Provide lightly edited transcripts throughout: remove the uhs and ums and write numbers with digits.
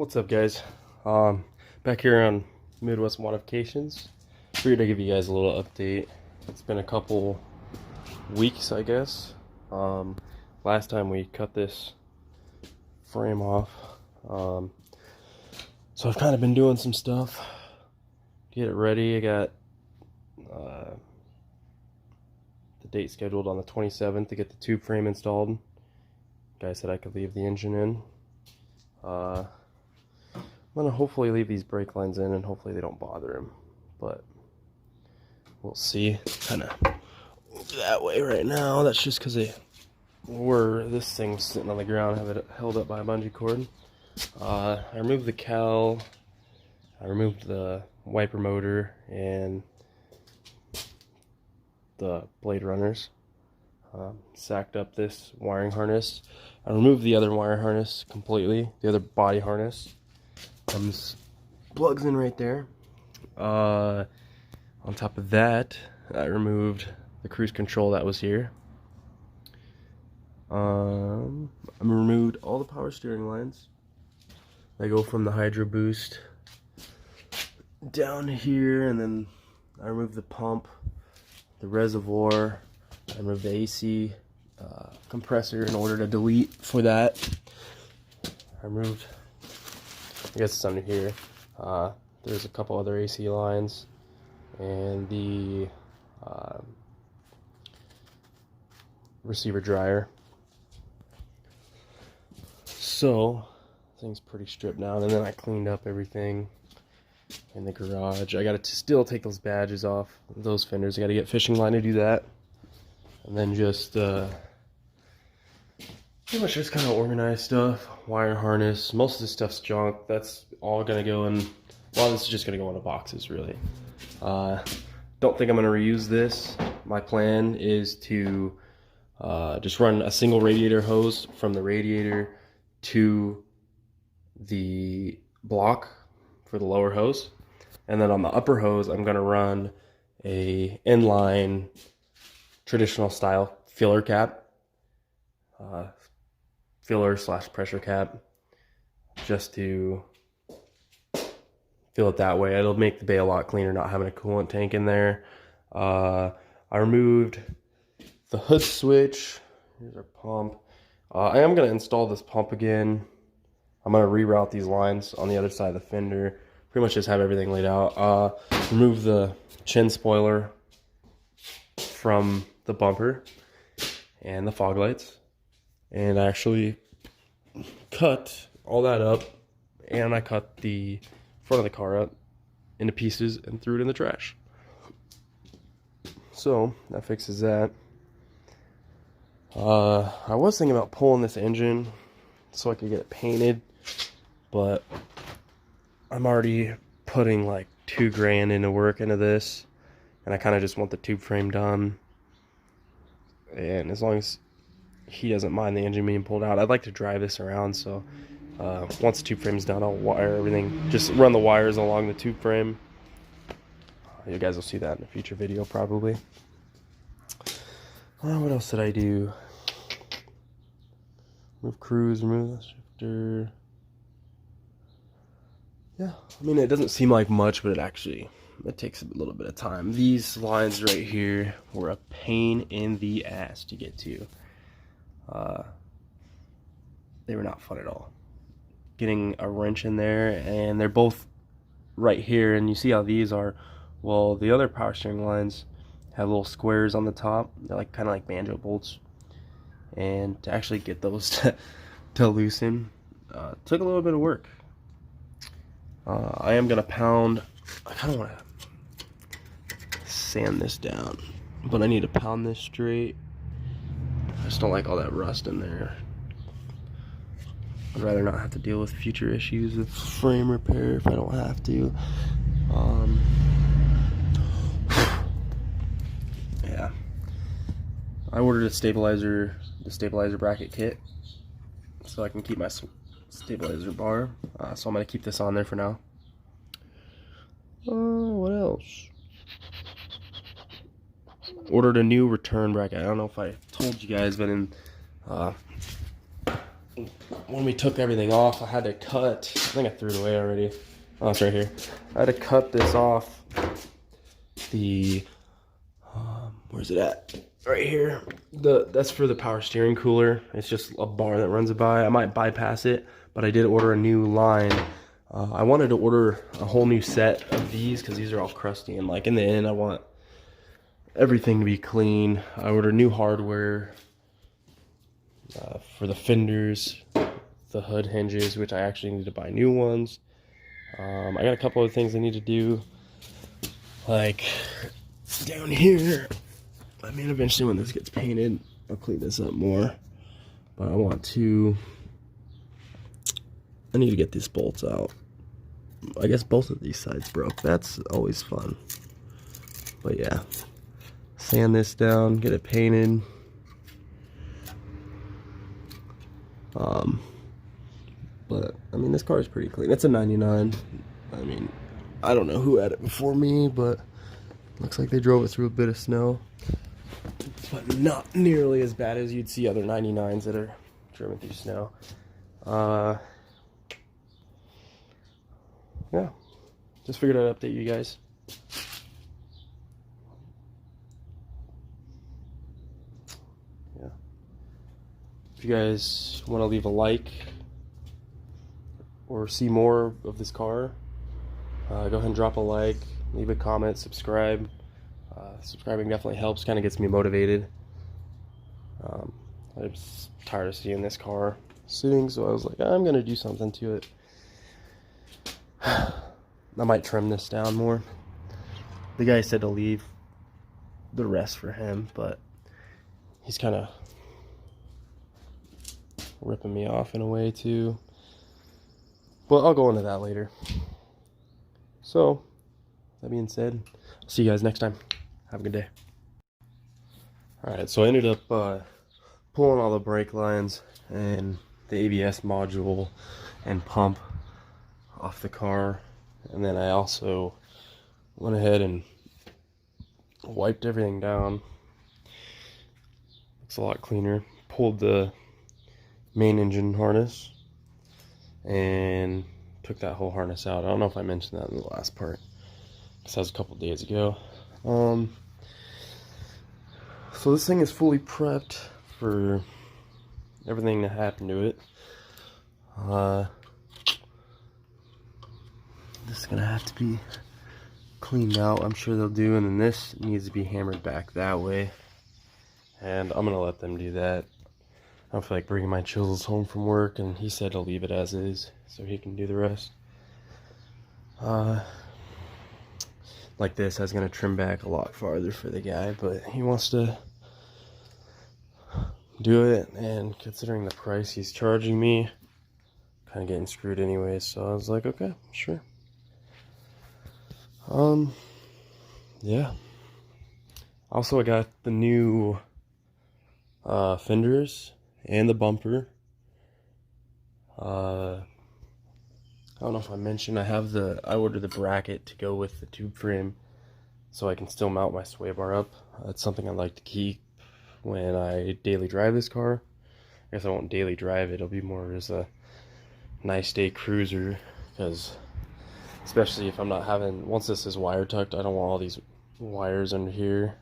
What's up, guys? Back here on Midwest Modifications. Figured to give you guys a little update. It's been a couple weeks, I guess. Last time we cut this frame off. So I've kind of been doing some stuff. Get it ready. I got the date scheduled on the 27th to get the tube frame installed. Guy said I could leave the engine in. I'm gonna hopefully leave these brake lines in and hopefully they don't bother him, but we'll see. Kind of that way right now. That's just because this thing's sitting on the ground, have it held up by a bungee cord. I removed the cowl, I removed the wiper motor and the blade runners. Sacked up this wiring harness. I removed the other wire harness completely, the other body harness. This plugs in right there. On top of that, I removed the cruise control that was here. I removed all the power steering lines. They go from the Hydro Boost down here, and then I removed the pump, the reservoir. I removed the AC compressor in order to delete for that. I removed, I guess it's under here. There's a couple other AC lines and the receiver dryer. So thing's pretty stripped down, and then I cleaned up everything in the garage. I gotta still take those badges off, those fenders. I gotta get fishing line to do that, and then just pretty much just kind of organize stuff. Wire harness. Most of this stuff's junk. That's all gonna go in. A lot of this is just gonna go into boxes, really. Don't think I'm gonna reuse this. My plan is to just run a single radiator hose from the radiator to the block for the lower hose, and then on the upper hose I'm gonna run a inline traditional style filler cap, filler / pressure cap, just to fill it that way. It'll make the bay a lot cleaner not having a coolant tank in there. I removed the hood switch. Here's our pump. I am going to install this pump again. I'm going to reroute these lines on the other side of the fender. Pretty much just have everything laid out. Remove the chin spoiler from the bumper and the fog lights. And I actually cut all that up, and I cut the front of the car up into pieces and threw it in the trash. So that fixes that. I was thinking about pulling this engine so I could get it painted, but I'm already putting like $2,000 into work into this, and I kind of just want the tube frame done. And as long as he doesn't mind the engine being pulled out, I'd like to drive this around. So once the tube frame's done, I'll wire everything, just run the wires along the tube frame. You guys will see that in a future video probably. What else did I do? Remove cruise, remove the shifter. Yeah, I mean, it doesn't seem like much, but it takes a little bit of time. These lines right here were a pain in the ass to get to. They were not fun at all. Getting a wrench in there, and they're both right here, and you see how these are. Well, the other power steering lines have little squares on the top. They're like kind of like banjo bolts, and to actually get those to loosen took a little bit of work. I am gonna pound. I kind of want to sand this down, but I need to pound this straight. I just don't like all that rust in there. I'd rather not have to deal with future issues with frame repair if I don't have to. Yeah, I ordered the stabilizer bracket kit so I can keep my stabilizer bar. So I'm gonna keep this on there for now. What else? Ordered a new return bracket. I don't know if I told you guys, but in when we took everything off, I had to cut, I think I threw it away already. Oh, it's right here. I had to cut this off the, where's it at? Right here. That's for the power steering cooler. It's just a bar that runs it by. I might bypass it, but I did order a new line. I wanted to order a whole new set of these because these are all crusty, and like in the end I want everything to be clean. I ordered new hardware for the fenders, the hood hinges, which I actually need to buy new ones. I got a couple of things I need to do, like down here. I mean, eventually when this gets painted, I'll clean this up more. But I need to get these bolts out. I guess both of these sides broke. That's always fun. But yeah, sand this down, get it painted. But I mean, this car is pretty clean. It's a 99. I mean, I don't know who had it before me, but looks like they drove it through a bit of snow. But not nearly as bad as you'd see other 99s that are driven through snow. Yeah, just figured I'd update you guys. Yeah. If you guys want to leave a like or see more of this car, go ahead and drop a like, leave a comment, subscribe. Subscribing definitely helps, kind of gets me motivated. I was tired of seeing this car sitting, so I was like, I'm gonna do something to it. I might trim this down more. The guy said to leave the rest for him, but he's kind of ripping me off in a way too. But I'll go into that later. So, that being said, I'll see you guys next time. Have a good day. Alright, so I ended up pulling all the brake lines and the ABS module and pump off the car. And then I also went ahead and wiped everything down. Looks a lot cleaner. Pulled the main engine harness and took that whole harness out. I don't know if I mentioned that in the last part, because that was a couple days ago. So this thing is fully prepped for everything that happened to it. This is gonna have to be cleaned out. I'm sure they'll do, and then this needs to be hammered back that way. And I'm gonna let them do that. I don't feel like bringing my chisels home from work, and he said to leave it as is so he can do the rest. Like this, I was gonna trim back a lot farther for the guy, but he wants to do it, and considering the price he's charging me, kind of getting screwed anyway, so I was like, okay, sure. Yeah. Also, I got the new fenders and the bumper. I don't know if I mentioned, I ordered the bracket to go with the tube frame so I can still mount my sway bar up. That's something I like to keep when I daily drive this car. I guess I won't daily drive it, it'll be more as a nice day cruiser, because especially if I'm not having, once this is wire tucked, I don't want all these wires under here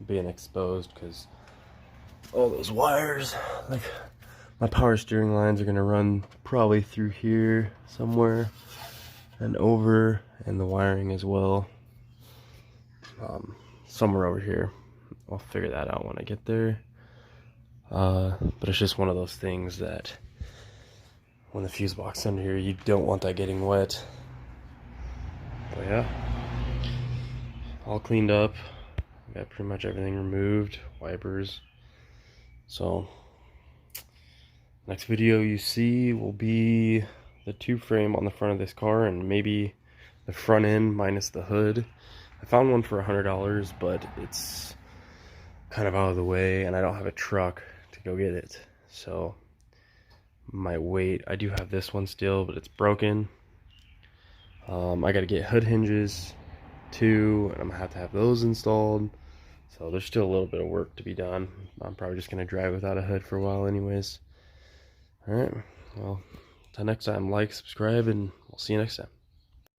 being exposed, because all those wires, like my power steering lines, are going to run probably through here somewhere and over, and the wiring as well, somewhere over here. I'll figure that out when I get there. But it's just one of those things that when the fuse box is under here, you don't want that getting wet. But yeah, all cleaned up. Got pretty much everything removed, wipers. So next video you see will be the tube frame on the front of this car, and maybe the front end minus the hood. I found one for $100, but it's kind of out of the way, and I don't have a truck to go get it, so might wait. I do have this one still, but it's broken. I got to get hood hinges too, and I'm gonna have to have those installed. So there's still a little bit of work to be done. I'm probably just going to drive without a hood for a while anyways. Alright, well, till next time, like, subscribe, and we'll see you next time.